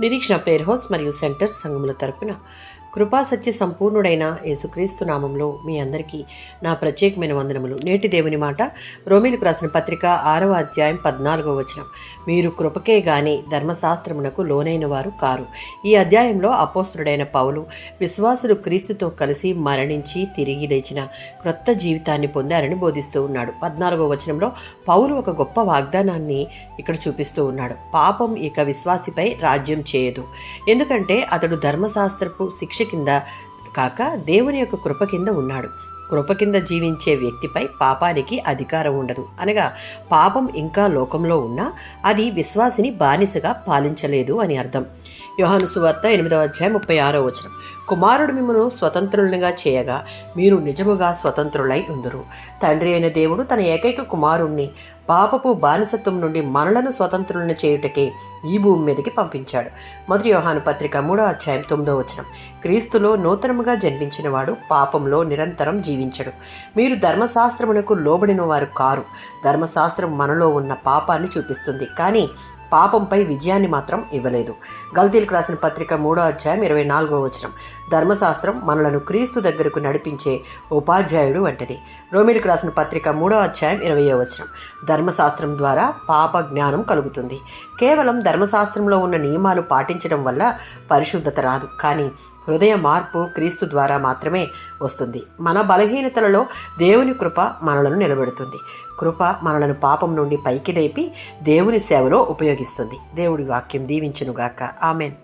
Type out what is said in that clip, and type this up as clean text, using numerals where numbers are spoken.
నిరీక్షణ prayer house మరియు centre సంఘముల తరపున కృపాసత్య సంపూర్ణుడైన యేసుక్రీస్తు నామంలో మీ అందరికీ నా ప్రత్యేకమైన వందనములు. నేటి దేవుని మాట రోమీలకు రాసిన పత్రిక 6వ అధ్యాయం 14వ వచనం. మీరు కృపకే గాని ధర్మశాస్త్రమునకు లోనైన వారు కారు. ఈ అధ్యాయంలో అపోస్తుడైన పౌలు విశ్వాసులు క్రీస్తుతో కలిసి మరణించి తిరిగి లేచిన క్రొత్త జీవితాన్ని పొందారని బోధిస్తూ ఉన్నాడు. 14వ వచనంలో పౌలు ఒక గొప్ప వాగ్దానాన్ని ఇక్కడ చూపిస్తూ ఉన్నాడు. పాపం ఇక విశ్వాసిపై రాజ్యం చేయదు, ఎందుకంటే అతడు ధర్మశాస్త్రపు శిక్ష కింద కాక దేవుని యొక్క కృప కింద ఉన్నాడు. కృప కింద జీవించే వ్యక్తిపై పాపానికి అధికారం ఉండదు. అనగా పాపం ఇంకా లోకంలో ఉన్నా అది విశ్వాసిని బానిసగా పాలించలేదు అని అర్థం. యోహాను సువార్త 8వ అధ్యాయం 36వ వచనం. కుమారుడు మిమ్మను స్వతంత్రులుగా చేయగా మీరు నిజముగా స్వతంత్రులై ఉందురు. తండ్రి అయిన దేవుడు తన ఏకైక కుమారుణ్ణి పాపపు బానిసత్వం నుండి మనలను స్వతంత్రులను చేయుటకే ఈ భూమి మీదకి పంపించాడు. 1 యోహాను పత్రిక 3వ అధ్యాయం 9వ వచనం. క్రీస్తులో నూతనముగా జన్మించిన వాడు పాపంలో నిరంతరం జీవించడు. మీరు ధర్మశాస్త్రమునకు లోబడిన వారు కారు. ధర్మశాస్త్రం మనలో ఉన్న పాపాన్ని చూపిస్తుంది, కానీ పాపంపై విజయాన్ని మాత్రం ఇవ్వలేదు. గల్తీలకు రాసిన పత్రిక 3వ అధ్యాయం 24వ వచనం. ధర్మశాస్త్రం మనలను క్రీస్తు దగ్గరకు నడిపించే ఉపాధ్యాయుడు వంటిది. రోమీలకు రాసిన పత్రిక 3వ అధ్యాయం 20వ వచనం. ధర్మశాస్త్రం ద్వారా పాప జ్ఞానం కలుగుతుంది. కేవలం ధర్మశాస్త్రంలో ఉన్న నియమాలు పాటించడం వల్ల పరిశుద్ధత రాదు, కానీ హృదయ మార్పు క్రీస్తు ద్వారా మాత్రమే వస్తుంది. మన బలహీనతలలో దేవుని కృప మనలను నిలబెడుతుంది. కృప మనలను పాపం నుండి పైకి లేపి దేవుని సేవలో ఉపయోగిస్తుంది. దేవుడి వాక్యం దీవించునుగాక. ఆమెన్.